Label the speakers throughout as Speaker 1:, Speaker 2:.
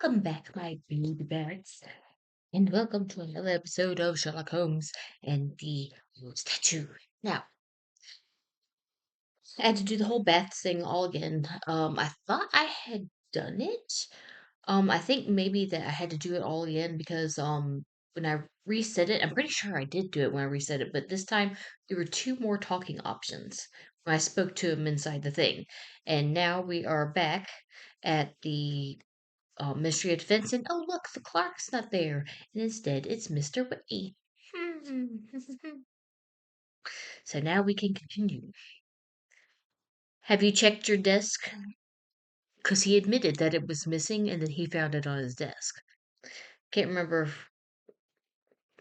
Speaker 1: Welcome back, my baby birds, and welcome to another episode of Sherlock Holmes and the Statue. Now, I had to do the whole bath thing all again. I thought I had done it. I think maybe that I had to do it all again because when I reset it, I'm pretty sure I did do it when I reset it, but this time there were two more talking options when I spoke to him inside the thing, and now we are back at the Mystery of Defense, and oh look, the clock's not there, and instead it's Mr. Whitney. So now we can continue. Have you checked your desk? Because he admitted that it was missing and that he found it on his desk. Can't remember if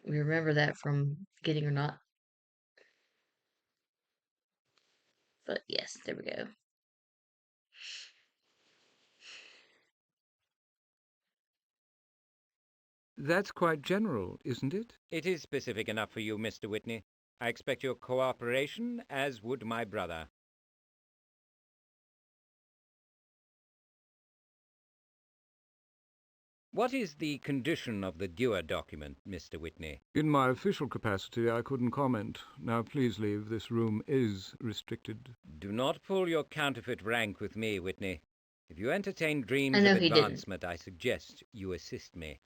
Speaker 1: we remember that from beginning or not. But yes, there we go.
Speaker 2: That's quite general, isn't it?
Speaker 3: It is specific enough for you, Mr. Whitney. I expect your cooperation, as would my brother. What is the condition of the Dewar document, Mr. Whitney?
Speaker 2: In my official capacity, I couldn't comment. Now please leave. This room is restricted.
Speaker 3: Do not pull your counterfeit rank with me, Whitney. If you entertain
Speaker 1: I
Speaker 3: dreams
Speaker 1: know
Speaker 3: of
Speaker 1: he didn't.
Speaker 3: advancement, I suggest you assist me.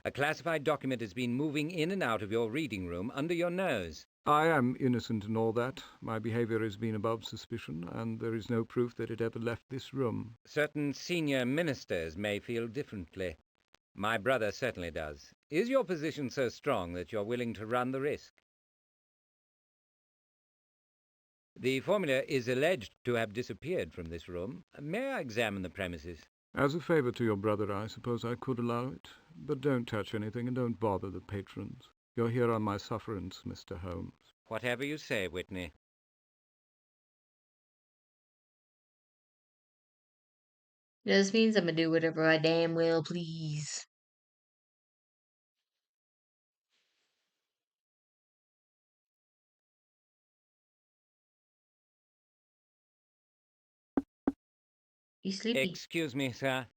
Speaker 3: A classified document has been moving in and out of your reading room under your nose.
Speaker 2: I am innocent in all that. My behavior has been above suspicion, and there is no proof that it ever left this room.
Speaker 3: Certain senior ministers may feel differently. My brother certainly does. Is your position so strong that you're willing to run the risk? The formula is alleged to have disappeared from this room. May I examine the premises?
Speaker 2: As a favour to your brother, I suppose I could allow it. But don't touch anything and don't bother the patrons. You're here on my sufferance, Mr. Holmes.
Speaker 3: Whatever you say, Whitney.
Speaker 1: This means I'm gonna do whatever I damn well please. You sleepy?
Speaker 3: Excuse me, sir.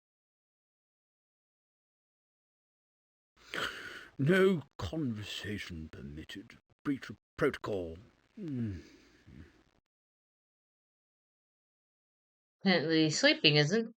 Speaker 4: No conversation permitted. Breach of protocol.
Speaker 1: Apparently sleeping isn't.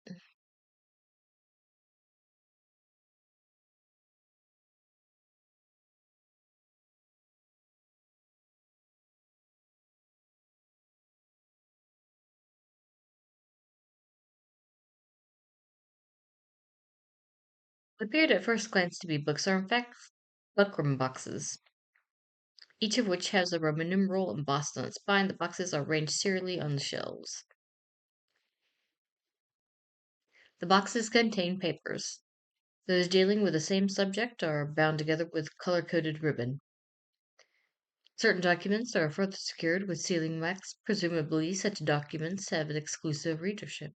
Speaker 1: What appeared at first glance to be books are in fact buckram boxes, each of which has a Roman numeral embossed on its spine. The boxes are arranged serially on the shelves. The boxes contain papers. Those dealing with the same subject are bound together with color-coded ribbon. Certain documents are further secured with sealing wax. Presumably, such documents have an exclusive readership.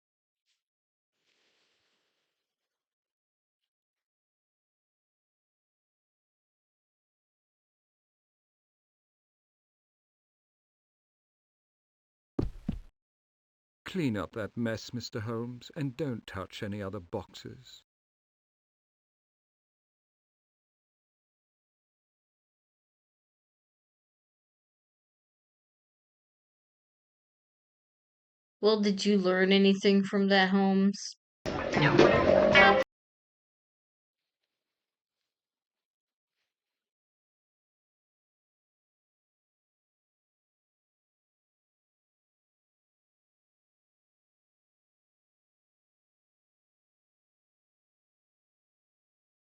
Speaker 2: Clean up that mess, Mr. Holmes, and don't touch any other boxes.
Speaker 1: Well, did you learn anything from that, Holmes?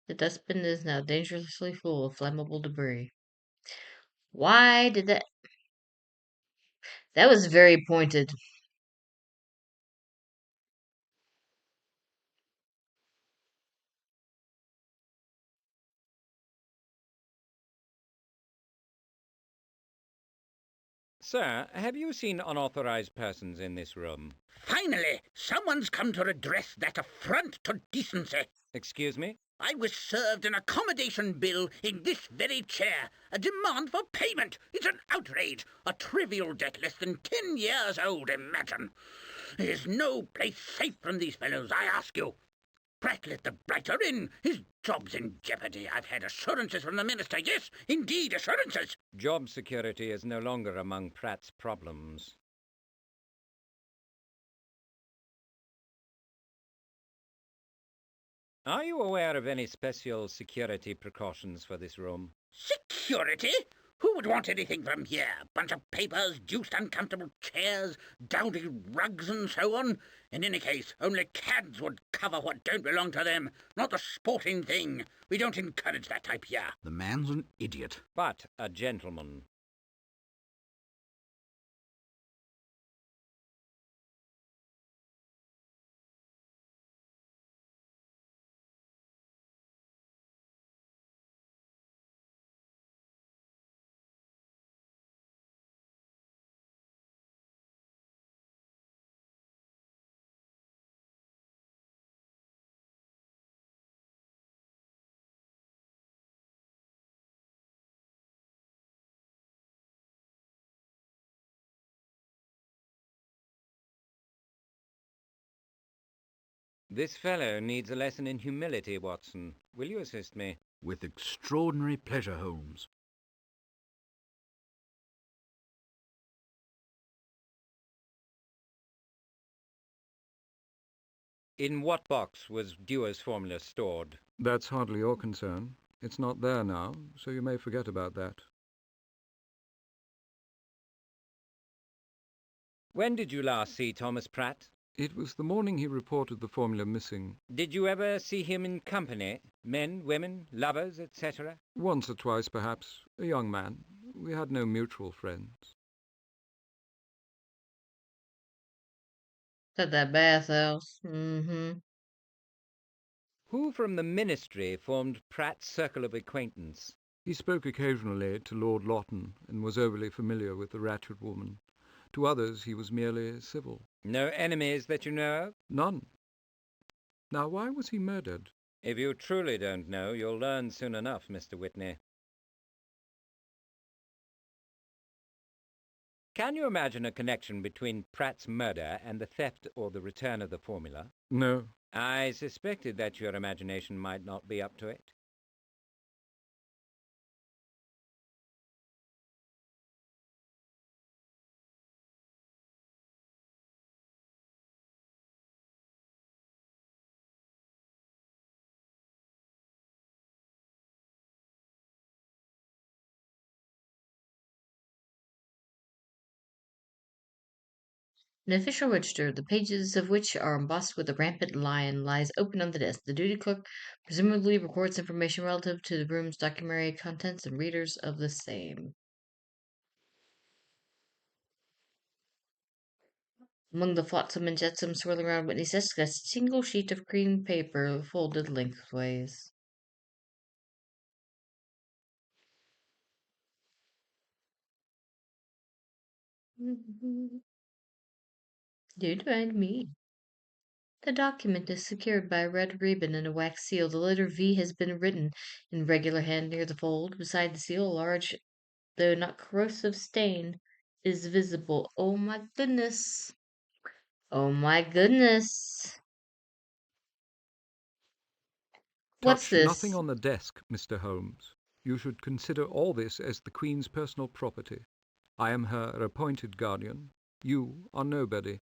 Speaker 1: The dustbin is now dangerously full of flammable debris. Why did that? That was very pointed.
Speaker 3: Sir, have you seen unauthorized persons in this room?
Speaker 4: Finally, someone's come to redress that affront to decency.
Speaker 3: Excuse me?
Speaker 4: I was served an accommodation bill in this very chair. A demand for payment. It's an outrage. A trivial debt less than 10 years old, imagine. There's no place safe from these fellows, I ask you. Pratt let the blighter in. His job's in jeopardy. I've had assurances from the minister. Yes, indeed, assurances.
Speaker 3: Job security is no longer among Pratt's problems. Are you aware of any special security precautions for this room?
Speaker 4: Security? Who would want anything from here? Bunch of papers, deuced uncomfortable chairs, dowdy rugs and so on. In any case, only cads would cover what don't belong to them, not the sporting thing. We don't encourage that type here.
Speaker 5: The man's an idiot.
Speaker 3: But a gentleman. This fellow needs a lesson in humility, Watson. Will you assist me?
Speaker 5: With extraordinary pleasure, Holmes.
Speaker 3: In what box was Dewar's formula stored?
Speaker 2: That's hardly your concern. It's not there now, so you may forget about that.
Speaker 3: When did you last see Thomas Pratt?
Speaker 2: It was the morning he reported the formula missing.
Speaker 3: Did you ever see him in company? Men, women, lovers, etc.?
Speaker 2: Once or twice, perhaps. A young man. We had no mutual friends.
Speaker 1: At that bathhouse.
Speaker 3: Who from the ministry formed Pratt's circle of acquaintance?
Speaker 2: He spoke occasionally to Lord Lawton and was overly familiar with the Ratchet woman. To others he was merely civil.
Speaker 3: No enemies that you know of?
Speaker 2: None. Now, why was he murdered?
Speaker 3: If you truly don't know, you'll learn soon enough, Mr. Whitney. Can you imagine a connection between Pratt's murder and the theft or the return of the formula?
Speaker 2: No.
Speaker 3: I suspected that your imagination might not be up to it.
Speaker 1: An official register, the pages of which are embossed with a rampant lion, lies open on the desk. The duty clerk presumably records information relative to the room's documentary contents and readers of the same. Among the flotsam and jetsam swirling around Whitney's desk, a single sheet of cream paper folded lengthways. You'd find me. The document is secured by a red ribbon and a wax seal. The letter V has been written in regular hand near the fold. Beside the seal, a large, though not corrosive, stain is visible. Oh my goodness. Oh my goodness. What's
Speaker 2: Touch nothing
Speaker 1: this?
Speaker 2: on the desk, Mr. Holmes. You should consider all this as the Queen's personal property. I am her appointed guardian. You are nobody.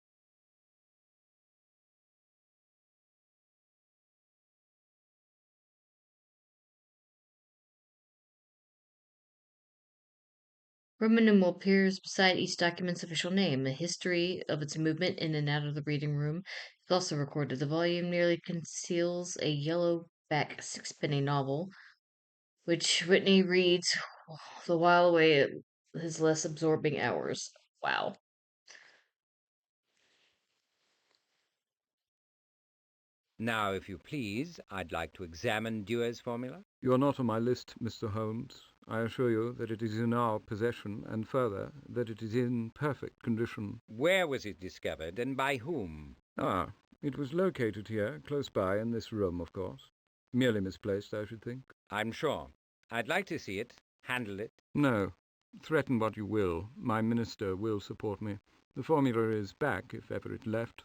Speaker 1: Roman numeral appears beside each document's official name. A history of its movement in and out of the reading room is also recorded. The volume nearly conceals a yellow-back sixpenny novel, which Whitney reads the while away at his less absorbing hours. Wow.
Speaker 3: Now, if you please, I'd like to examine Dewar's formula.
Speaker 2: You are not on my list, Mr. Holmes. I assure you that it is in our possession, and further, that it is in perfect condition.
Speaker 3: Where was it discovered, and by whom?
Speaker 2: Ah, it was located here, close by, in this room, of course. Merely misplaced, I should think.
Speaker 3: I'm sure. I'd like to see it, handle it.
Speaker 2: No. Threaten what you will. My minister will support me. The formula is back, if ever it left.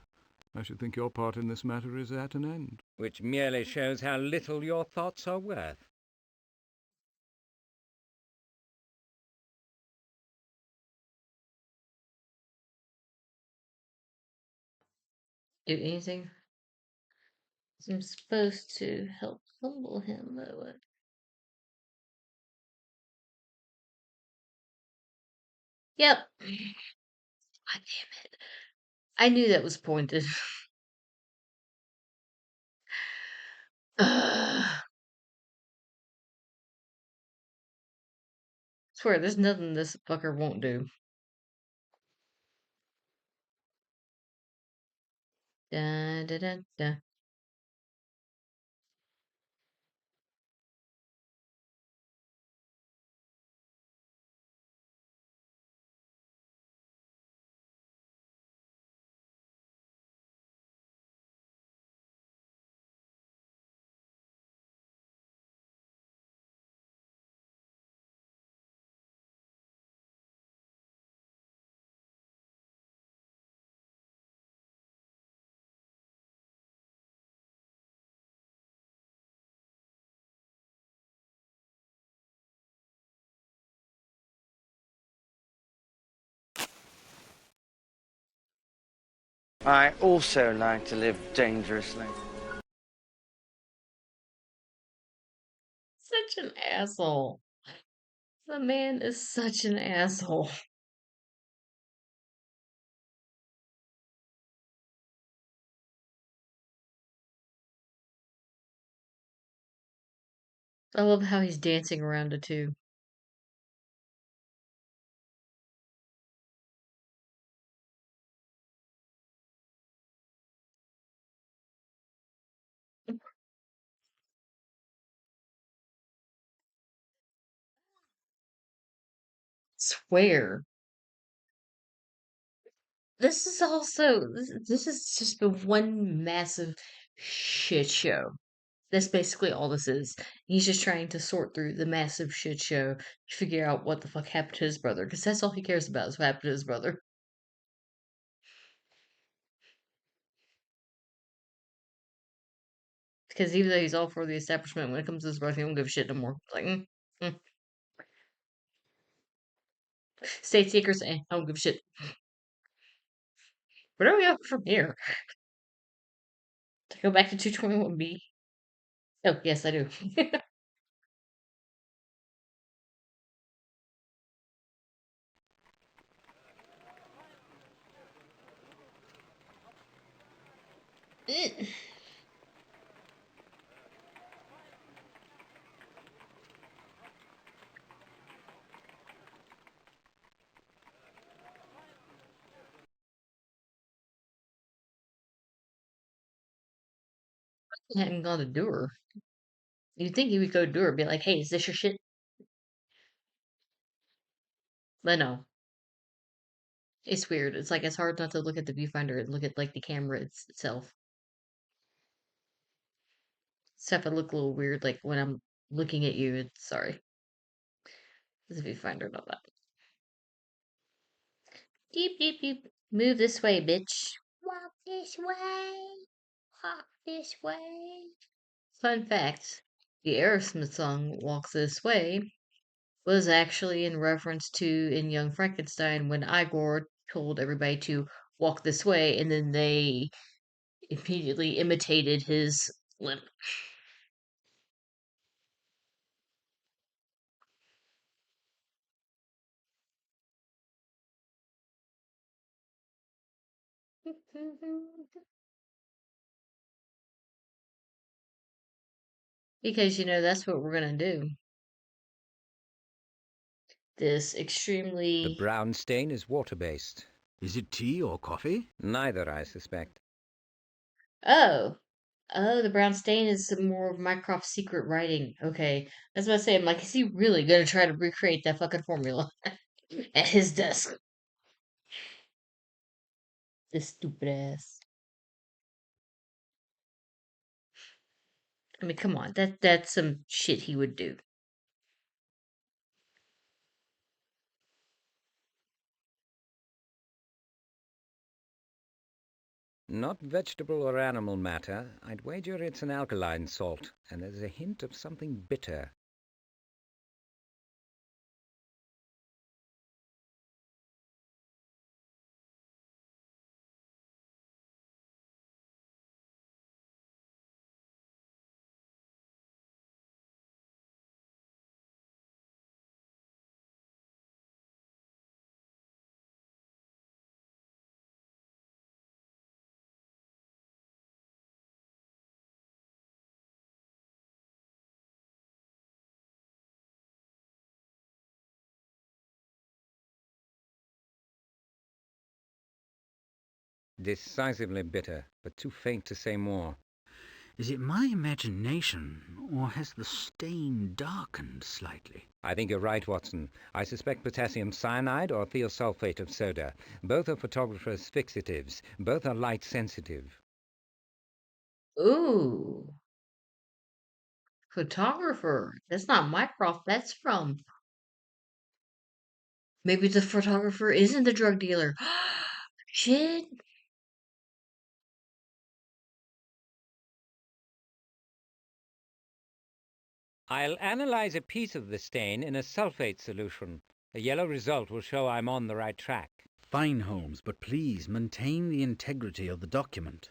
Speaker 2: I should think your part in this matter is at an end.
Speaker 3: Which merely shows how little your thoughts are worth.
Speaker 1: Do anything? I'm supposed to help humble him, but what? Yep. God damn it. I knew that was pointed. Swear, there's nothing this fucker won't do. Dun, dun, dun, dun.
Speaker 6: I also like to live dangerously.
Speaker 1: Such an asshole. The man is such an asshole. I love how he's dancing around it too. Swear. This is also this has just been one massive shit show. That's basically all this is. He's just trying to sort through the massive shit show to figure out what the fuck happened to his brother, because that's all he cares about is what happened to his brother. Because even though he's all for the establishment, when it comes to his brother, he don't give a shit no more. Like, mm. State secrets, I don't give a shit. Where do we go from here? To go back to 221B? Oh, yes, I do. I hadn't gone to do her. You'd think he would go to her and be like, hey, is this your shit? But no. It's weird. It's like it's hard not to look at the viewfinder and look at like the camera itself. Stuff I look a little weird like when I'm looking at you. It's sorry. It's a viewfinder, not that. Deep, deep, deep. Move this way, bitch. Walk this way. Walk this way. Fun fact: the Aerosmith song "Walk This Way" was actually in reference to in Young Frankenstein when Igor told everybody to walk this way, and then they immediately imitated his limp. Because that's what we're gonna do. This
Speaker 3: The
Speaker 1: extremely
Speaker 3: brown stain is water-based.
Speaker 5: Is it tea or coffee?
Speaker 3: Neither, I suspect.
Speaker 1: oh the brown stain is some more of Mycroft's secret writing. Okay, that's what I say. I'm like, is he really gonna try to recreate that fucking formula at his desk? This stupid ass. I mean, come on, that's some shit he would do.
Speaker 3: Not vegetable or animal matter. I'd wager it's an alkaline salt, and there's a hint of something bitter. Decisively bitter, but too faint to say more.
Speaker 5: Is it my imagination, or has the stain darkened slightly?
Speaker 3: I think you're right, Watson. I suspect potassium cyanide or thiosulfate of soda. Both are photographers' fixatives. Both are light sensitive.
Speaker 1: Ooh, photographer. That's not my prof. That's from. Maybe the photographer isn't the drug dealer. Shit.
Speaker 3: I'll analyze a piece of the stain in a sulfate solution. A yellow result will show I'm on the right track.
Speaker 5: Fine, Holmes, but please maintain the integrity of the document.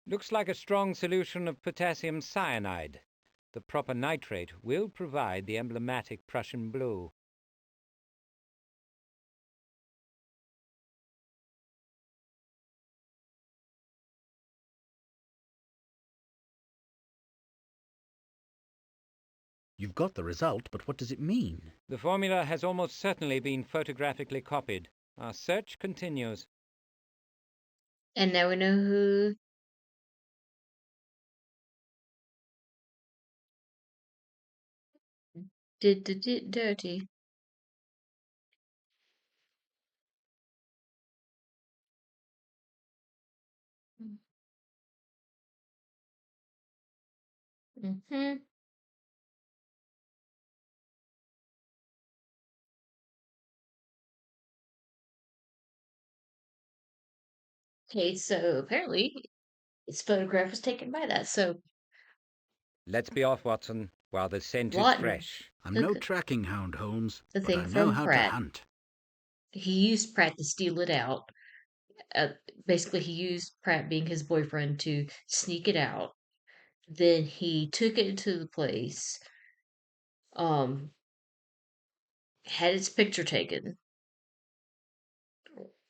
Speaker 3: Looks like a strong solution of potassium cyanide. The proper nitrate will provide the emblematic Prussian blue.
Speaker 5: You've got the result, but what does it mean?
Speaker 3: The formula has almost certainly been photographically copied. Our search continues.
Speaker 1: And now we know who did the dirty. Mm-hmm. Okay, so apparently its photograph was taken by that. So
Speaker 3: Let's be off, Watson, while the scent is
Speaker 1: Lawton
Speaker 3: fresh.
Speaker 5: I'm no
Speaker 1: took
Speaker 5: tracking hound, Holmes,
Speaker 1: the
Speaker 5: but I
Speaker 1: thing
Speaker 5: know
Speaker 1: from
Speaker 5: how to
Speaker 1: Pratt.
Speaker 5: hunt.
Speaker 1: He used Pratt to steal it out. Basically, he used Pratt being his boyfriend to sneak it out. Then he took it to the place, um, had its picture taken,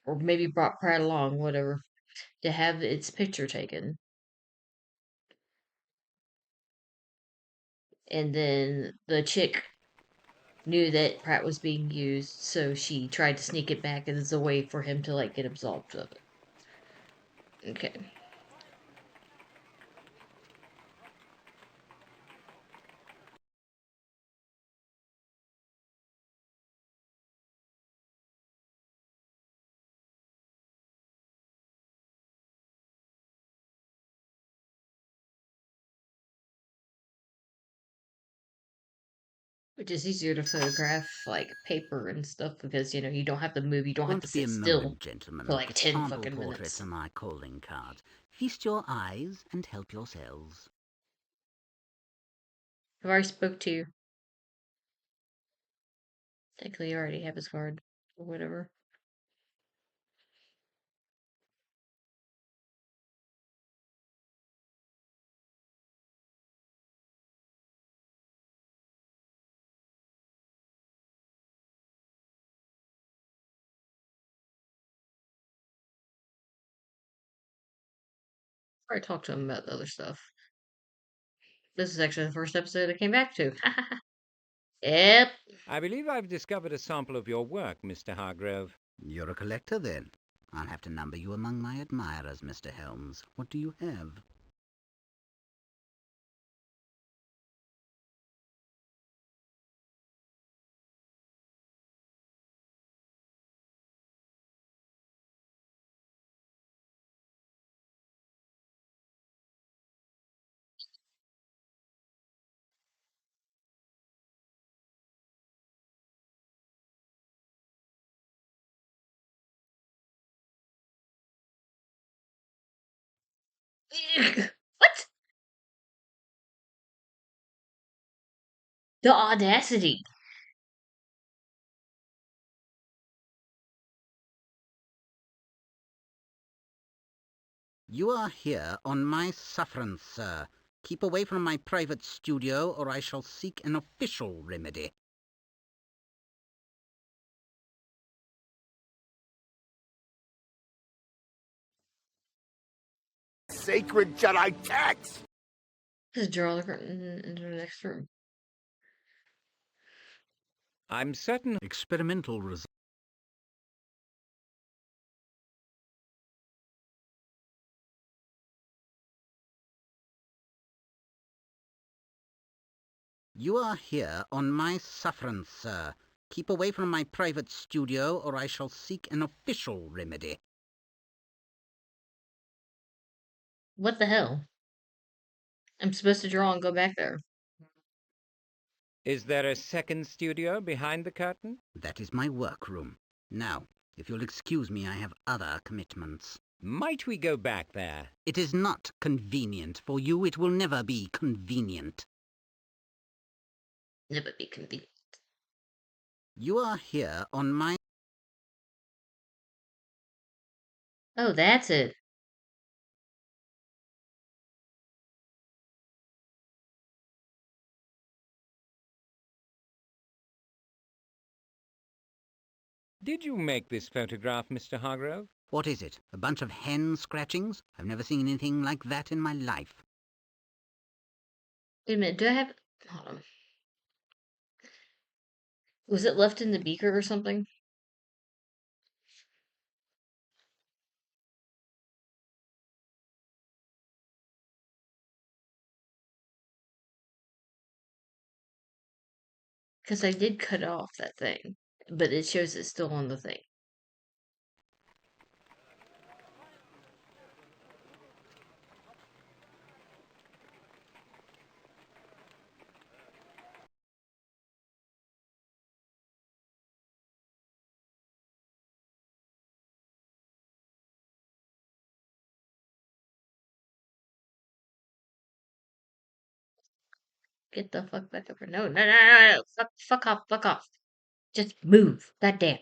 Speaker 1: or maybe brought Pratt along, whatever, to have its picture taken. And then the chick knew that Pratt was being used, so she tried to sneak it back as a way for him to like get absolved of it. Okay. Which is easier to photograph like paper and stuff because you don't have to move, you don't have to
Speaker 5: Won't be a
Speaker 1: sit still
Speaker 5: moment, gentlemen.
Speaker 1: for like
Speaker 5: The
Speaker 1: 10
Speaker 5: sample
Speaker 1: fucking
Speaker 5: portraits
Speaker 1: minutes.
Speaker 5: are my calling cards. Feast your eyes and help yourselves.
Speaker 1: I've already spoke to you. Technically, you already have his card or whatever. I already talked to him about the other stuff. This is actually the first episode I came back to. Yep.
Speaker 3: I believe I've discovered a sample of your work, Mr. Hargrove.
Speaker 5: You're a collector, then. I'll have to number you among my admirers, Mr. Holmes. What do you have?
Speaker 1: What? The audacity.
Speaker 5: You are here on my sufferance, sir. Keep away from my private studio, or I shall seek an official remedy.
Speaker 7: Sacred Jedi text!
Speaker 1: Just draw the curtain into the next room.
Speaker 3: I'm certain
Speaker 5: Experimental results. You are here on my sufferance, sir. Keep away from my private studio, or I shall seek an official remedy.
Speaker 1: What the hell? I'm supposed to draw and go back there.
Speaker 3: Is there a second studio behind the curtain?
Speaker 5: That is my workroom. Now, if you'll excuse me, I have other commitments.
Speaker 3: Might we go back there?
Speaker 5: It is not convenient for you. It will never be convenient.
Speaker 1: Never be convenient.
Speaker 5: You are here on my...
Speaker 1: Oh, that's it.
Speaker 3: Did you make this photograph, Mr. Hargrove?
Speaker 5: What is it? A bunch of hen scratchings? I've never seen anything like that in my life.
Speaker 1: Wait a minute, do I have... Hold on. Was it left in the beaker or something? Because I did cut off that thing. But it shows it's still on the thing. Get the fuck back over. No, no, no, no, no. Fuck off, fuck off. Just move. Goddamn.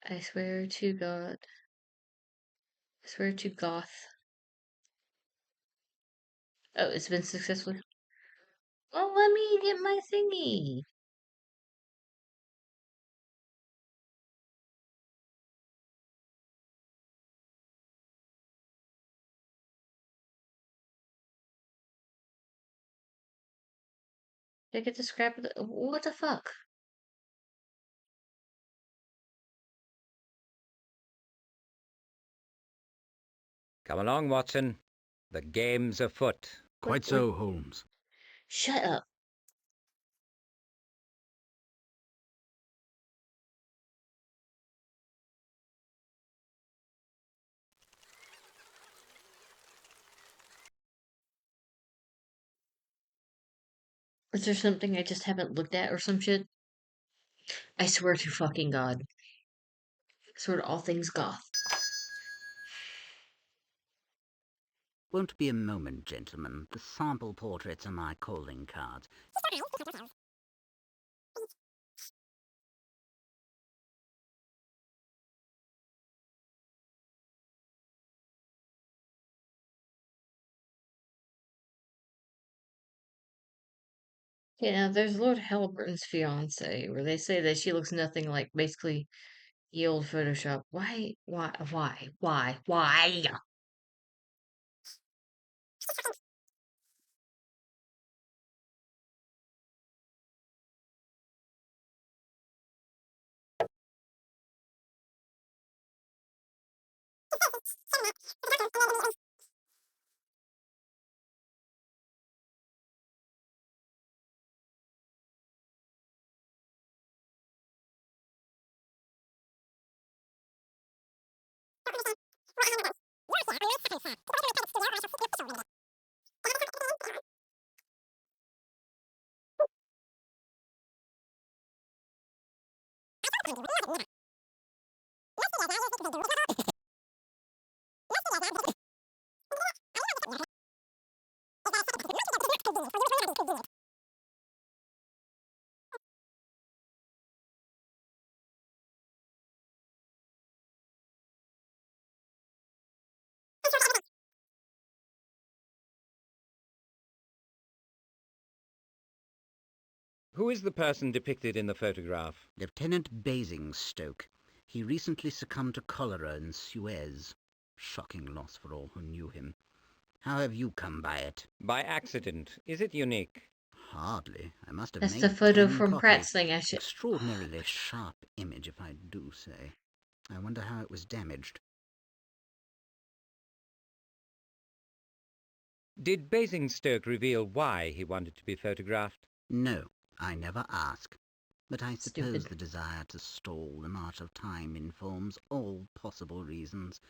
Speaker 1: I swear to God. I swear to Goth. Oh, it's been successfully. Well, let me get my thingy. Did I get the scrap of the. What the fuck?
Speaker 3: Come along, Watson. The game's afoot.
Speaker 5: Quite so, Holmes.
Speaker 1: Shut up. Is there something I just haven't looked at or some shit? I swear to fucking God. I swear to all things goth.
Speaker 5: Won't be a moment, gentlemen. The sample portraits are my calling cards.
Speaker 1: Yeah, there's Lord Halliburton's fiance, where they say that she looks nothing like basically the old Photoshop. Why?
Speaker 3: Who is the person depicted in the photograph?
Speaker 5: Lieutenant Basingstoke. He recently succumbed to cholera in Suez. Shocking loss for all who knew him. How have you come by it?
Speaker 3: By accident. Is it unique?
Speaker 5: Hardly. I must have
Speaker 1: That's the
Speaker 5: made
Speaker 1: photo
Speaker 5: 10
Speaker 1: from
Speaker 5: copies.
Speaker 1: Pratt's thing. I should.
Speaker 5: Extraordinarily sharp image, if I do say. I wonder how it was damaged.
Speaker 3: Did Basingstoke reveal why he wanted to be photographed?
Speaker 5: No, I never ask. But I suppose
Speaker 1: Stupid.
Speaker 5: the desire to stall the march of time informs all possible reasons.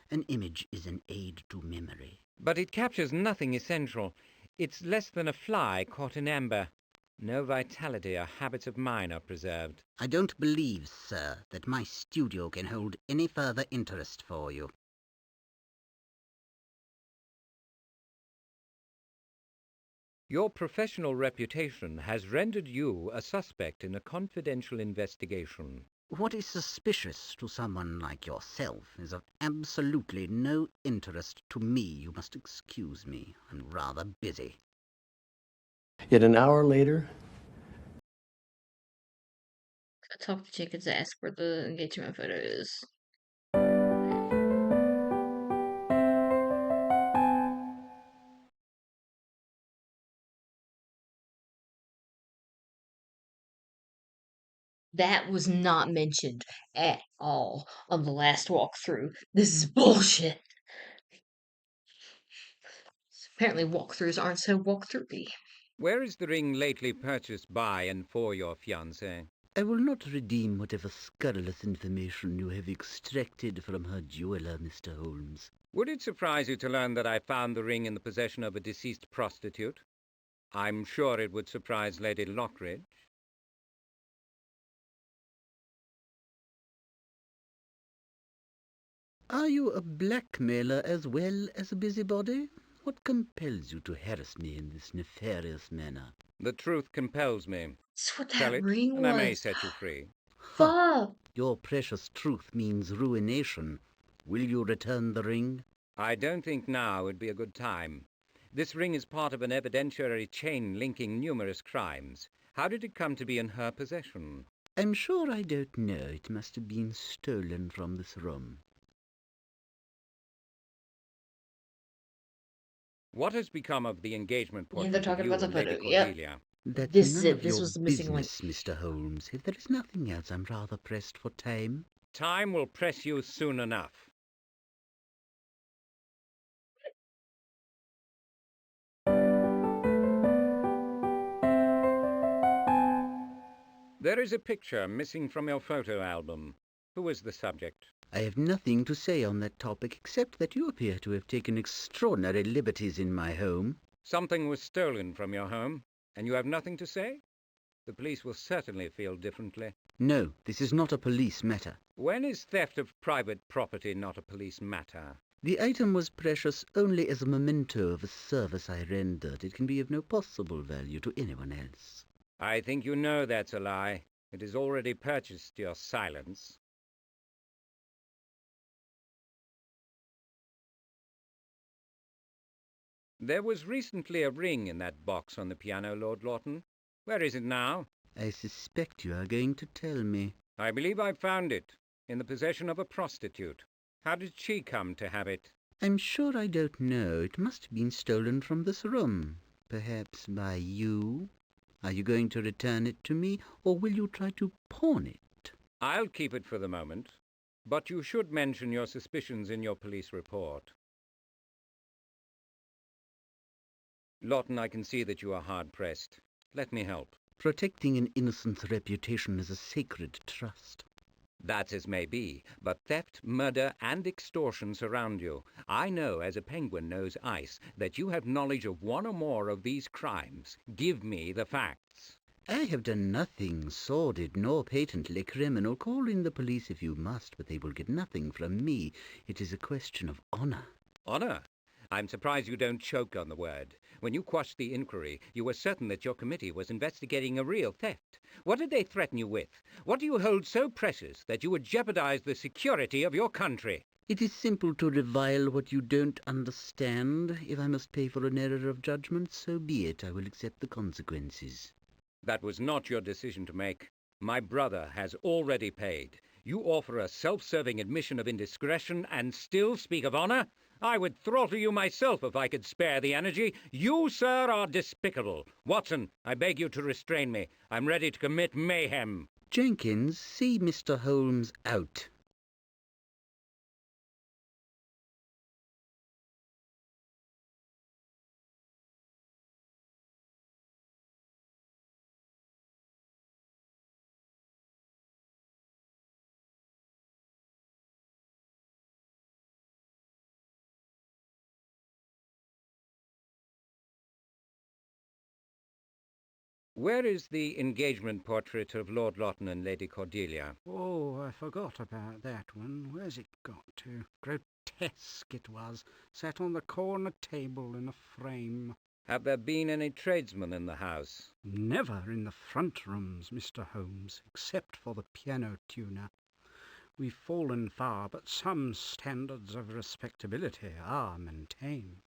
Speaker 5: An image is an aid to memory.
Speaker 3: But it captures nothing essential. It's less than a fly caught in amber. No vitality or habits of mind are preserved.
Speaker 5: I don't believe, sir, that my studio can hold any further interest for you.
Speaker 3: Your professional reputation has rendered you a suspect in a confidential investigation.
Speaker 5: What is suspicious to someone like yourself is of absolutely no interest to me. You must excuse me. I'm rather busy.
Speaker 8: Yet an hour later,
Speaker 1: Go talk to Jenkins and ask where the engagement photo is. That was not mentioned at all on the last walkthrough. This is bullshit. Apparently walkthroughs aren't so walkthroughy.
Speaker 3: Where is the ring lately purchased by and for your fiancée?
Speaker 5: I will not redeem whatever scurrilous information you have extracted from her jeweller, Mr. Holmes.
Speaker 3: Would it surprise you to learn that I found the ring in the possession of a deceased prostitute? I'm sure it would surprise Lady Lockridge.
Speaker 5: Are you a blackmailer as well as a busybody? What compels you to harass me in this nefarious manner?
Speaker 3: The truth compels me.
Speaker 1: That's what
Speaker 3: Tell
Speaker 1: that
Speaker 3: it,
Speaker 1: ring
Speaker 3: and I may
Speaker 1: was.
Speaker 3: set you free.
Speaker 1: Fuck.
Speaker 5: Your precious truth means ruination. Will you return the ring?
Speaker 3: I don't think now would be a good time. This ring is part of an evidentiary chain linking numerous crimes. How did it come to be in her possession?
Speaker 5: I'm sure I don't know. It must have been stolen from this room.
Speaker 3: What has become of the engagement
Speaker 1: Yeah, they're
Speaker 3: portrait of
Speaker 1: talking
Speaker 3: you
Speaker 1: about the
Speaker 3: and Lady
Speaker 1: photo. Yep.
Speaker 3: Cordelia?
Speaker 5: That's
Speaker 1: This is
Speaker 5: none
Speaker 1: it.
Speaker 5: of
Speaker 1: This
Speaker 5: your
Speaker 1: was the missing link.
Speaker 5: business, Mr. Holmes. If there is nothing else, I'm rather pressed for time.
Speaker 3: Time will press you soon enough. There is a picture missing from your photo album. Who is the subject?
Speaker 5: I have nothing to say on that topic except that you appear to have taken extraordinary liberties in my home.
Speaker 3: Something was stolen from your home, and you have nothing to say? The police will certainly feel differently.
Speaker 5: No, this is not a police matter.
Speaker 3: When is theft of private property not a police matter?
Speaker 5: The item was precious only as a memento of a service I rendered. It can be of no possible value to anyone else.
Speaker 3: I think you know that's a lie. It has already purchased your silence. There was recently a ring in that box on the piano, Lord Lawton. Where is it now?
Speaker 5: I suspect you are going to tell me.
Speaker 3: I believe I found it, in the possession of a prostitute. How did she come to have it?
Speaker 5: I'm sure I don't know. It must have been stolen from this room. Perhaps by you? Are you going to return it to me, or will you try to pawn it?
Speaker 3: I'll keep it for the moment. But you should mention your suspicions in your police report. Lawton, I can see that you are hard-pressed. Let me help.
Speaker 5: Protecting an innocent's reputation is a sacred trust.
Speaker 3: That's as may be, but theft, murder, and extortion surround you. I know, as a penguin knows ice, that you have knowledge of one or more of these crimes. Give me the facts.
Speaker 5: I have done nothing sordid nor patently criminal. Call in the police if you must, but they will get nothing from me. It is a question of honour.
Speaker 3: Honour? I'm surprised you don't choke on the word. When you quashed the inquiry, you were certain that your committee was investigating a real theft. What did they threaten you with? What do you hold so precious that you would jeopardize the security of your country?
Speaker 5: It is simple to revile what you don't understand. If I must pay for an error of judgment, so be it. I will accept the consequences.
Speaker 3: That was not your decision to make. My brother has already paid. You offer a self-serving admission of indiscretion and still speak of honour? I would throttle you myself if I could spare the energy. You, sir, are despicable. Watson, I beg you to restrain me. I'm ready to commit mayhem.
Speaker 5: Jenkins, see Mr. Holmes out.
Speaker 3: Where is the engagement portrait of Lord Lawton and Lady Cordelia?
Speaker 9: Oh, I forgot about that one. Where's it got to? Grotesque it was, sat on the corner table in a frame.
Speaker 3: Have there been any tradesmen in the house?
Speaker 9: Never in the front rooms, Mr. Holmes, except for the piano tuner. We've fallen far, but some standards of respectability are maintained.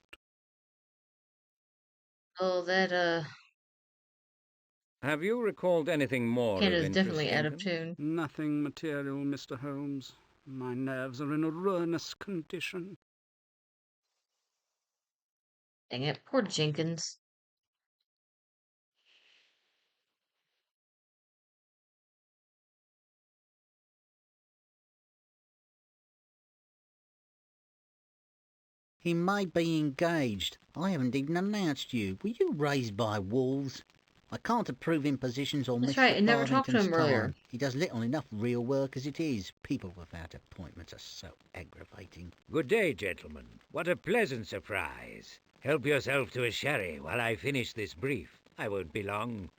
Speaker 1: Oh, that
Speaker 3: Have you recalled anything more
Speaker 1: Ken
Speaker 3: of
Speaker 1: is
Speaker 3: interest,
Speaker 1: definitely out of
Speaker 3: Jenkins?
Speaker 1: tune.
Speaker 9: Nothing material, Mr. Holmes. My nerves are in a ruinous condition.
Speaker 1: Dang it, poor Jenkins.
Speaker 5: He may be engaged. I haven't even announced you. Were you raised by wolves? I can't approve impositions or
Speaker 1: That's
Speaker 5: Mr.
Speaker 1: right, I never talked to
Speaker 5: Farthington's
Speaker 1: him earlier.
Speaker 5: time. He does little enough real work as it is. People without appointments are so aggravating.
Speaker 10: Good day, gentlemen. What a pleasant surprise. Help yourself to a sherry while I finish this brief. I won't be long.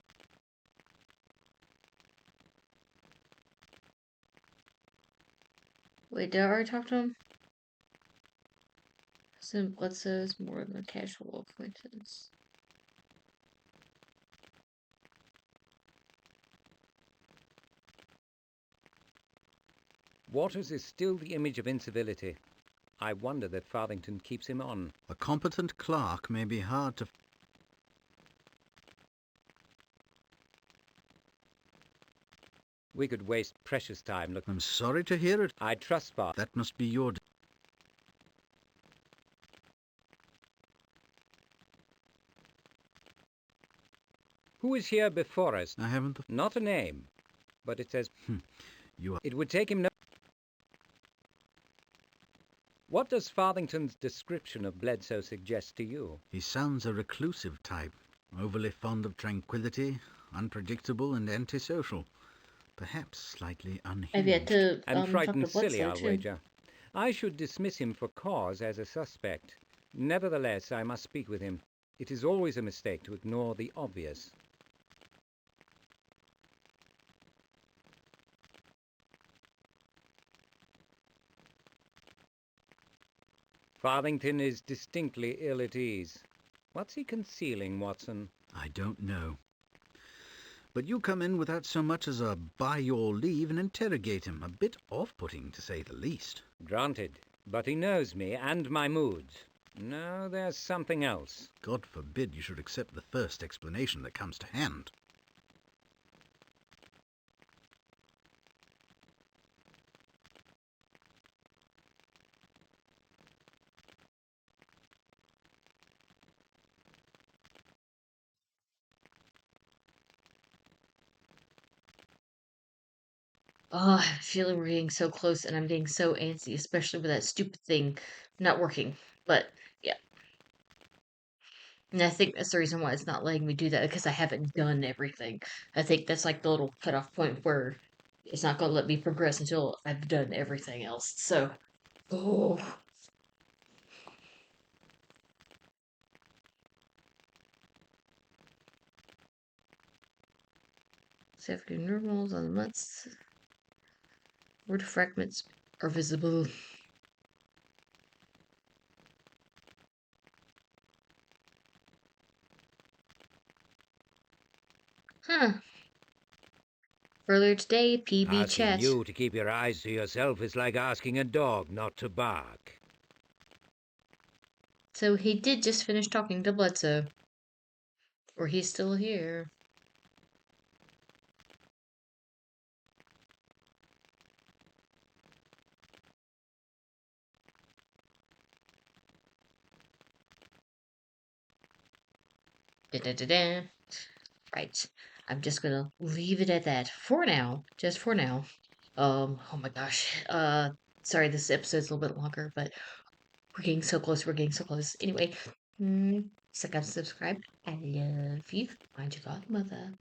Speaker 1: Wait, did I already talk to him? Bledsoe is more than a casual acquaintance.
Speaker 3: Waters is still the image of incivility. I wonder that Farthington keeps him on.
Speaker 5: A competent clerk may be hard to...
Speaker 3: We could waste precious time looking.
Speaker 5: I'm sorry to hear it.
Speaker 3: I trust Farthington.
Speaker 5: That must be your...
Speaker 3: Who is here before us?
Speaker 5: I haven't the...
Speaker 3: Not a name, but it says...
Speaker 5: You are...
Speaker 3: It would take him no... What does Farthington's description of Bledsoe suggest to you?
Speaker 5: He sounds a reclusive type, overly fond of tranquility, unpredictable and antisocial. Perhaps slightly unhinged.
Speaker 1: I've yet to
Speaker 3: And
Speaker 1: talk to
Speaker 3: frightened silly,
Speaker 1: Bledsoe,
Speaker 3: I'll
Speaker 1: too.
Speaker 3: wager. I should dismiss him for cause as a suspect. Nevertheless, I must speak with him. It is always a mistake to ignore the obvious. Farthington is distinctly ill at ease. What's he concealing, Watson?
Speaker 5: I don't know. But you come in without so much as a by your leave and interrogate him. A bit off-putting, to say the least.
Speaker 3: Granted. But he knows me and my moods. No, there's something else.
Speaker 5: God forbid you should accept the first explanation that comes to hand.
Speaker 1: Oh, I feel like we're getting so close, and I'm getting so antsy, especially with that stupid thing not working. But yeah, and I think that's the reason why it's not letting me do that because I haven't done everything. I think that's like the little cutoff point where it's not going to let me progress until I've done everything else. So, oh. After normals on the months, word fragments are visible. Huh. Earlier today, PB
Speaker 10: Asking
Speaker 1: chat.
Speaker 10: you to keep your eyes to yourself is like asking a dog not to bark.
Speaker 1: So he did just finish talking to Bledsoe. Or he's still here. Da-da-da-da. Right. I'm just gonna leave it at that for now. Just for now. Oh my gosh. Sorry this episode's a little bit longer, but we're getting so close. We're getting so close. Anyway, subscribe. I love you. Mind your godmother.